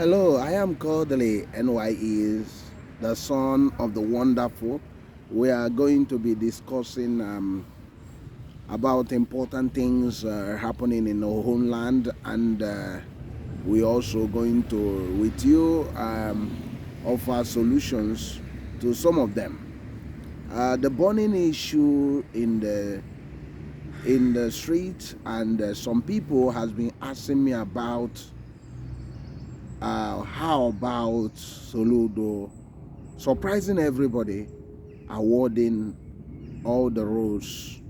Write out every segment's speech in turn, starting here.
Hello, I am Kodili-nye, is the son of the wonderful. We are going to be discussing about important things happening in our homeland, and we also going to, with you, offer solutions to some of them. The burning issue in the street, and some people has been asking me about how about Soludo surprising everybody, awarding all the roads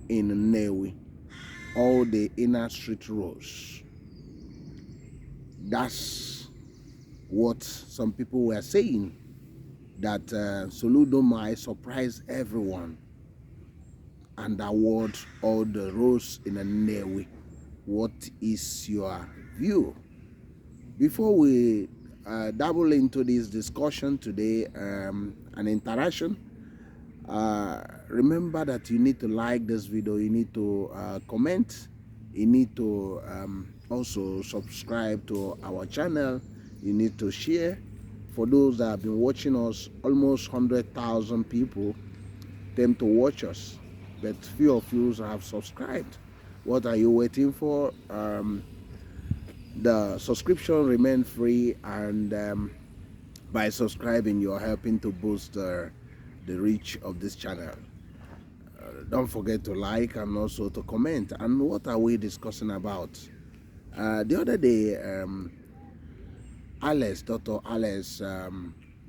in Nnewi, all the inner street roads. That's what some people were saying, that Soludo might surprise everyone and award all the roads in Nnewi. What is your view? Before we dabble into this discussion today, an interaction, remember that you need to like this video, you need to comment, you need to also subscribe to our channel, you need to share. For those that have been watching us, almost 100,000 people tend to watch us, but few of you have subscribed. What are you waiting for? The subscription remains free, and by subscribing you're helping to boost the reach of this channel. Don't forget to like and also to comment. And what are we discussing about? The other day, Dr. Alex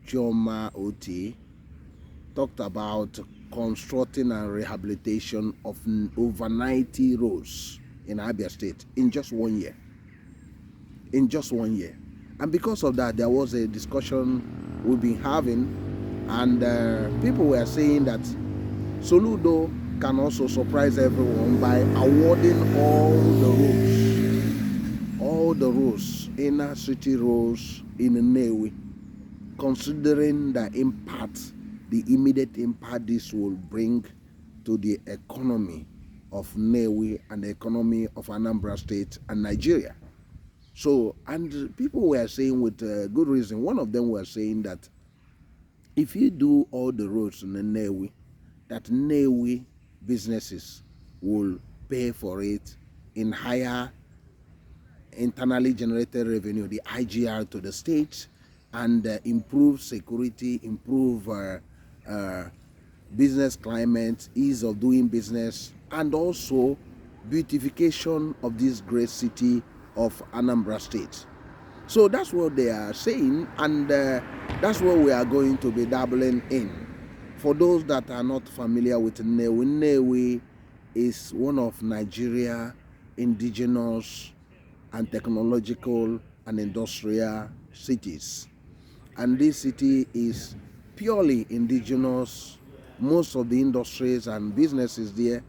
Chioma Oti talked about constructing and rehabilitation of over 90 roads in Abia State in just 1 year. And because of that, there was a discussion we've been having, and people were saying that Soludo can also surprise everyone by awarding all the roads, inner city roads in Nnewi, considering the immediate impact this will bring to the economy of Nnewi and the economy of Anambra State and Nigeria. So, and people were saying with good reason, one of them were saying that if you do all the roads in Nnewi, that Nnewi businesses will pay for it in higher internally generated revenue, the IGR, to the state, and improve security, improve business climate, ease of doing business, and also beautification of this great city of Anambra State. So that's what they are saying, and that's what we are going to be dabbling in. For those that are not familiar with Nnewi, Nnewi is one of Nigeria indigenous and technological and industrial cities. And this city is purely indigenous. Most of the industries and businesses there,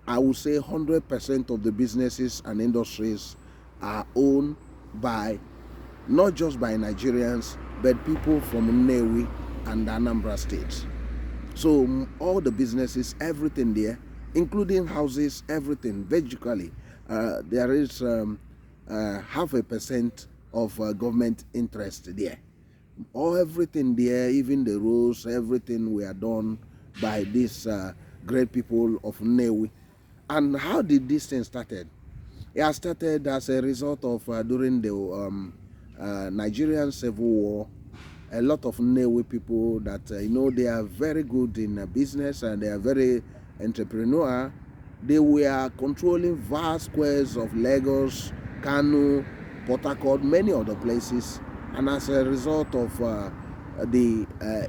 I would say 100% of the businesses and industries are owned by, not just by Nigerians, but people from Nnewi and Anambra State. So all the businesses, everything there, including houses, everything, vertically, there is 0.5% of government interest there. Everything there, even the roads, everything were done by these great people of Nnewi. And how did this thing started? It started as a result of during the Nigerian Civil War. A lot of Nnewi people that they are very good in business and they are very entrepreneurial. They were controlling vast squares of Lagos, Kano, Port Harcourt, many other places. And as a result of the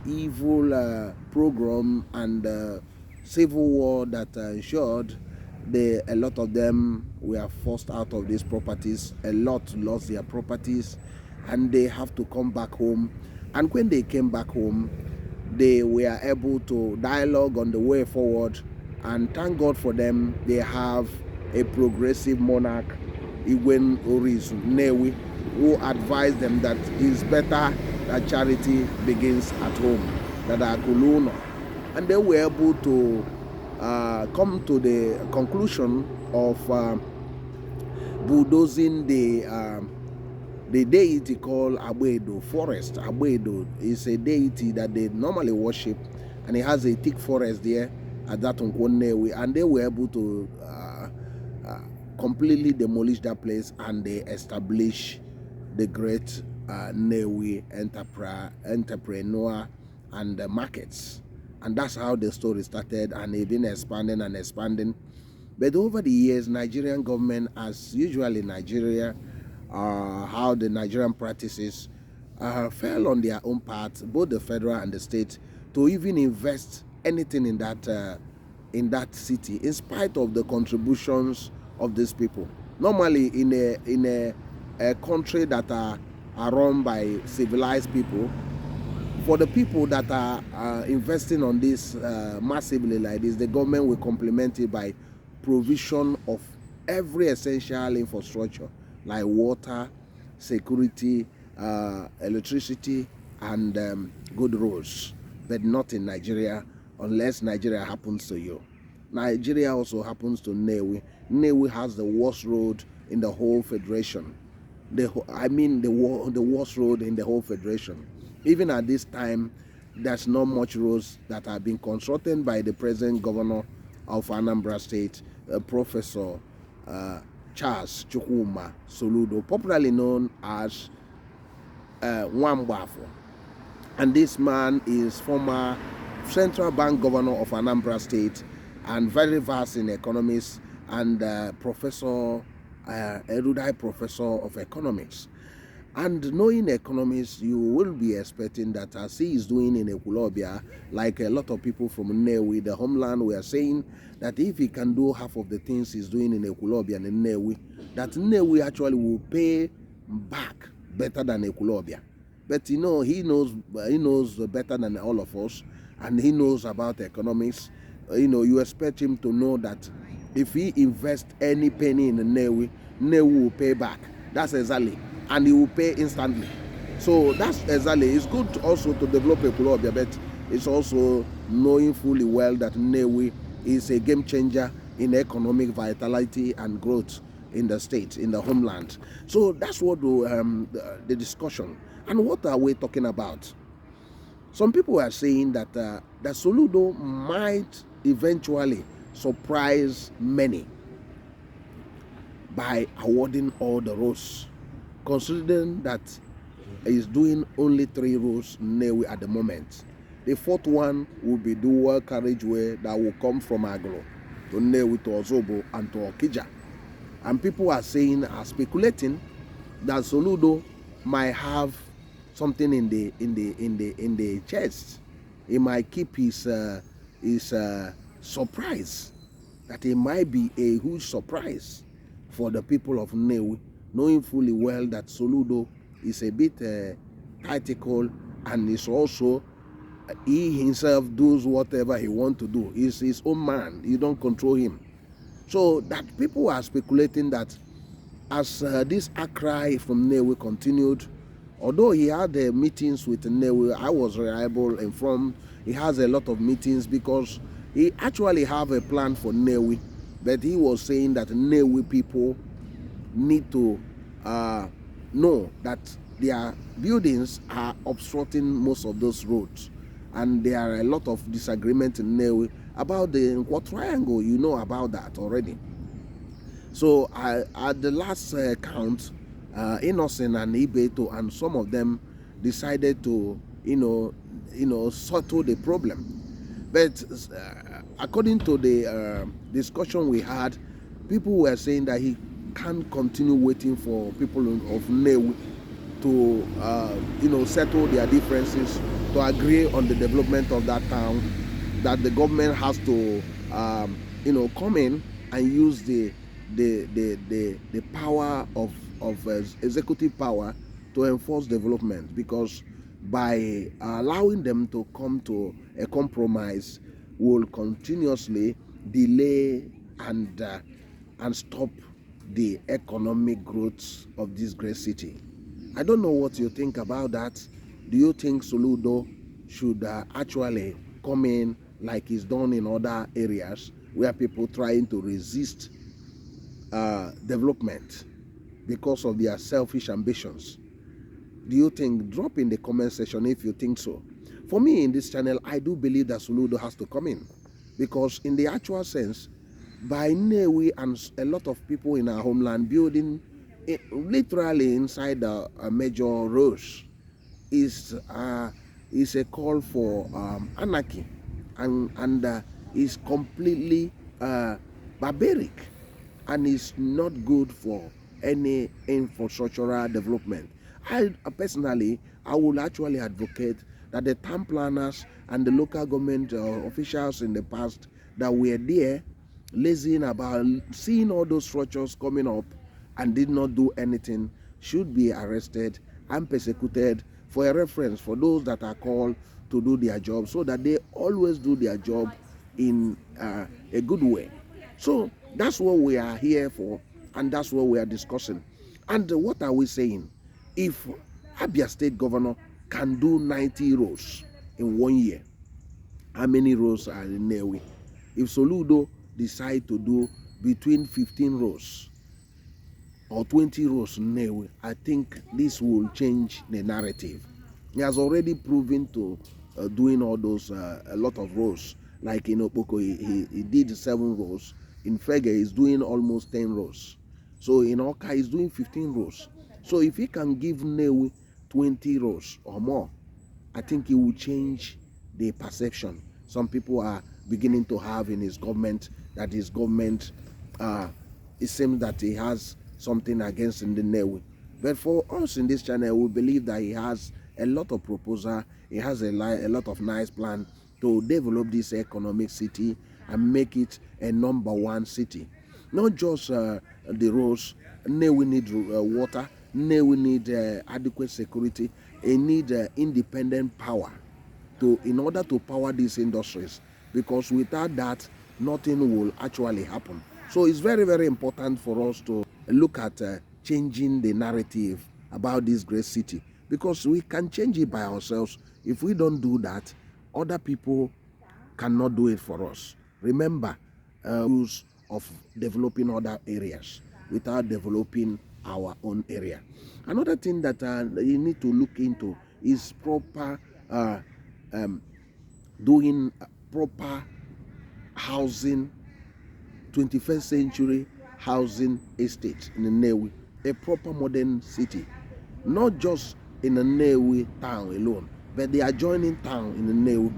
evil program and civil war that ensured, a lot of them were forced out of these properties. A lot lost their properties, and they have to come back home. And when they came back home, they were able to dialogue on the way forward. And thank God for them, they have a progressive monarch, Igwen Orizu Nnewi, who advised them that it's better that charity begins at home, that Akuluno. And they were able to come to the conclusion of bulldozing the the deity called Abedo Forest. Abedo is a deity that they normally worship, and it has a thick forest there at that Nnewi, and they were able to completely demolish that place, and they establish the great Nnewi entrepreneur and markets. And that's how the story started, and it's been expanding and expanding. But over the years, Nigerian government, as usually Nigeria, how the Nigerian practices fell on their own part, both the federal and the state, to even invest anything in that city, in spite of the contributions of these people. Normally, in a country that are run by civilized people, for the people that are investing on this massively like this, the government will complement it by provision of every essential infrastructure like water, security, electricity, and good roads. But not in Nigeria, unless Nigeria happens to you. Nigeria also happens to Nnewi. Nnewi has the worst road in the whole federation. The worst road in the whole federation. Even at this time, there's not much roads that have been constructed by the present governor of Anambra State, Professor Charles Chukwuma Soludo, popularly known as Wambafo. And this man is former Central Bank Governor of Anambra State and very vast in economics, and erudite professor of economics. And knowing economics, you will be expecting that as he is doing in Ekulobia, like a lot of people from Nnewi, the homeland, we are saying that if he can do half of the things he's doing in Ekulobia and Nnewi, that Nnewi actually will pay back better than Ekulobia. But he knows better than all of us, and he knows about economics. You expect him to know that if he invests any penny in Nnewi, Nnewi will pay back. That's exactly. And he will pay instantly. So that's exactly. It's good also to develop Ekulobia, but it's also knowing fully well that Nnewi is a game changer in economic vitality and growth in the state, in the homeland. So that's what the discussion. And what are we talking about? Some people are saying that Soludo might eventually surprise many by awarding all the roads, considering that he's doing only 3 roads in Nnewi at the moment. The 4th one will be dual carriageway that will come from Aglo to Nnewi, to Ozobo, and to Okija. And people are speculating that Soludo might have something in the chest. He might keep his surprise. That it might be a huge surprise for the people of Nnewi, knowing fully well that Soludo is a bit tactical, and is also he himself does whatever he wants to do. He's his own man. You don't control him. So that people are speculating that as this outcry from Nnewi continued, although he had meetings with Nnewi, I was reliable informed. He has a lot of meetings because he actually have a plan for Nnewi, but he was saying that Nnewi people need to know that their buildings are obstructing most of those roads, and there are a lot of disagreement in Nnewi about the Nkwo Triangle. You know about that already. So at the last count, Innocent and Ibeto and some of them decided to settle the problem. But according to the discussion we had, people were saying that he can't continue waiting for people of Nnewi to settle their differences, to agree on the development of that town, that the government has to come in and use the power of executive power to enforce development, because by allowing them to come to a compromise will continuously delay and stop the economic growth of this great city. I don't know what you think about that. Do you think Soludo should actually come in like he's done in other areas where people trying to resist development? because of their selfish ambitions? Do you think? Drop in the comment section if you think so. For me, in this channel, I do believe that Soludo has to come in, because in the actual sense, by Nnewi and a lot of people in our homeland building literally inside the major roads is a call for anarchy, and is completely barbaric, and is not good for any infrastructural development. I personally, I would actually advocate that the town planners and the local government officials in the past that were there lazying about seeing all those structures coming up and did not do anything should be arrested and persecuted, for a reference for those that are called to do their job, so that they always do their job in a good way. So that's what we are here for, and that's what we are discussing. And what are we saying? If Abia State Governor can do 90 roads in 1 year, how many roads are in Nnewi? If Soludo decide to do between 15 rows or 20 rows in Nnewi, I think this will change the narrative. He has already proven to doing all those a lot of rows. Like in Opoko, he did 7 rows. In Fege, he's doing almost 10 rows. So in Oka, he's doing 15 rows. So if he can give Nnewi 20 rows or more, I think it will change the perception some people are beginning to have in his government, that his government, it seems that he has something against in the Nnewi. But for us in this channel, we believe that he has a lot of proposal, he has a lot of nice plan to develop this economic city and make it a #1 city. Not just the roads. Nnewi need water, Nnewi need adequate security, they need independent power in order to power these industries, because without that, nothing will actually happen. So it's very, very important for us to look at changing the narrative about this great city, because we can change it by ourselves. If we don't do that, other people cannot do it for us. Remember, use of developing other areas without developing our own area. Another thing that you need to look into is proper doing proper housing, 21st century housing estate in Nnewi, a proper modern city, not just in the Nnewi town alone, but the adjoining town in the Nnewi,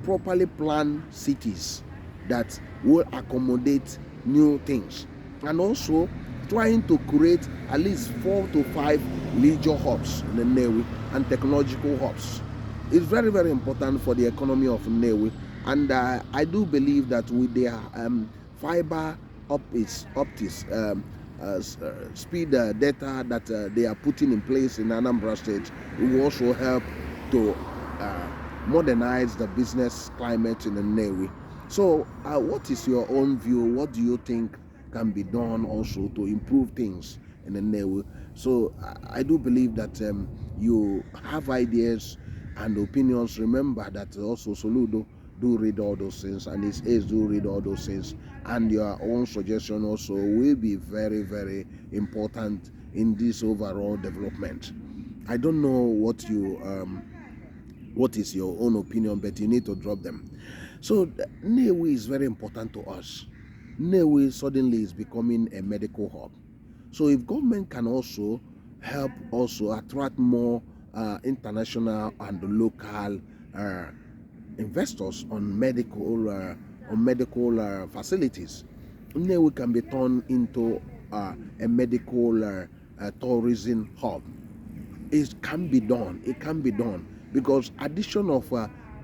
properly planned cities that will accommodate new things, and also trying to create at least 4 to 5 leisure hubs in the Nnewi and technological hubs. It's very, very important for the economy of Nnewi, and I do believe that with the fiber optics speed data that they are putting in place in Anambra State, it will also help to modernize the business climate in Nnewi. So what is your own view? What do you think can be done also to improve things in Nnewi? So I do believe that you have ideas and opinions. Remember that also Soludo do read all those things, and his aides do read all those things, and your own suggestion also will be very, very important in this overall development. I don't know what is your own opinion, but you need to drop them. So Nnewi is very important to us. Nnewi suddenly is becoming a medical hub. So if government can also help also attract more international and local investors on medical facilities, Nnewi can be turned into a medical tourism hub. It can be done. It can be done, because addition of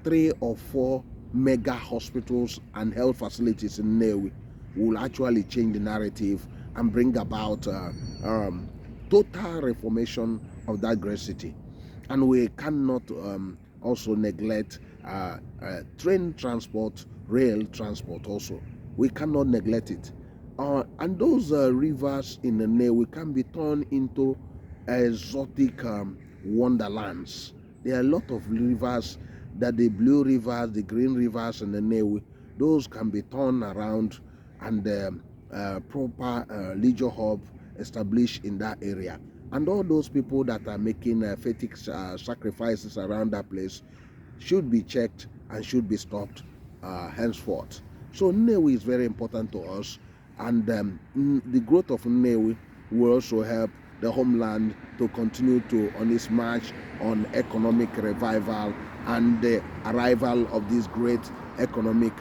3 or 4 mega hospitals and health facilities in Nnewi will actually change the narrative and bring about total reformation of that great city. And we cannot also neglect train transport, rail transport also. We cannot neglect it. And those rivers in the Nnewi can be turned into exotic wonderlands. There are a lot of rivers, that the blue rivers, the green rivers in the Nnewi, those can be turned around, and proper leisure hub established in that area. And all those people that are making fetish sacrifices around that place should be checked and should be stopped henceforth. So Nnewi is very important to us, and the growth of Nnewi will also help the homeland to continue to on its march on economic revival and the arrival of this great economic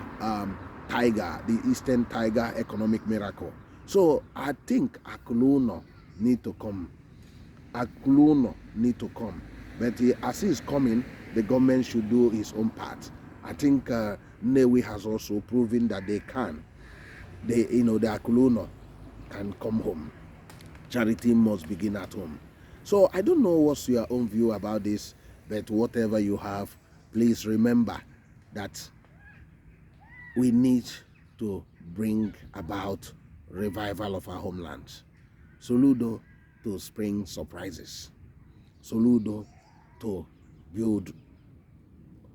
tiger, the Eastern Tiger economic miracle. So I think Akuluno need to come. Akuluno need to come. But as he is coming, the government should do its own part. I think Nnewi has also proven that they can. The Akuluno can come home. Charity must begin at home. So I don't know what's your own view about this, but whatever you have, please remember that we need to bring about revival of our homeland. Soludo to spring surprises. Soludo to build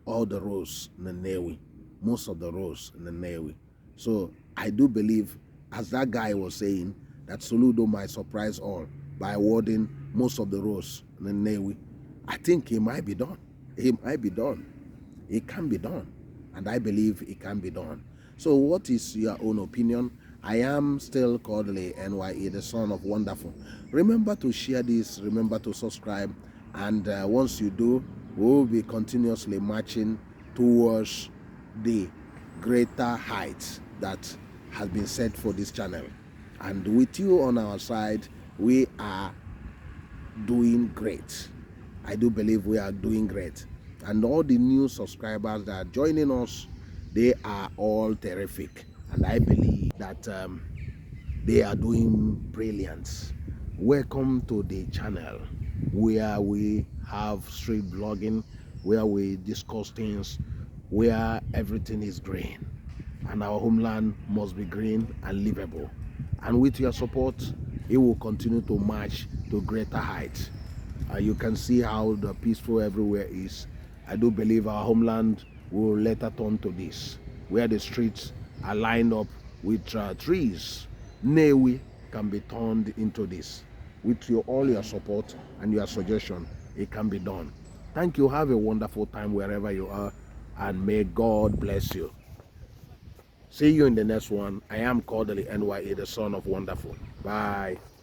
all the roads in the Nnewi, most of the roads in the Nnewi. So I do believe, as that guy was saying, that Soludo might surprise all by awarding most of the roads in the Nnewi. I think it might be done. It might be done. It can be done. And I believe it can be done. So what is your own opinion? I am still Kodili-nye, the son of wonderful. Remember to share this, remember to subscribe, and once you do, we will be continuously marching towards the greater heights that has been set for this channel. And with you on our side, we are doing great. I do believe we are doing great. And all the new subscribers that are joining us, they are all terrific. And I believe that they are doing brilliant. Welcome to the channel where we have street blogging, where we discuss things, where everything is green. And our homeland must be green and livable. And with your support, it will continue to march to greater heights. You can see how the peaceful everywhere is. I do believe our homeland will later turn to this, where the streets are lined up with trees. Nnewi can be turned into this. With all your support and your suggestion, it can be done. Thank you. Have a wonderful time wherever you are, and may God bless you. See you in the next one. I am Kodili-nye, the son of wonderful. Bye.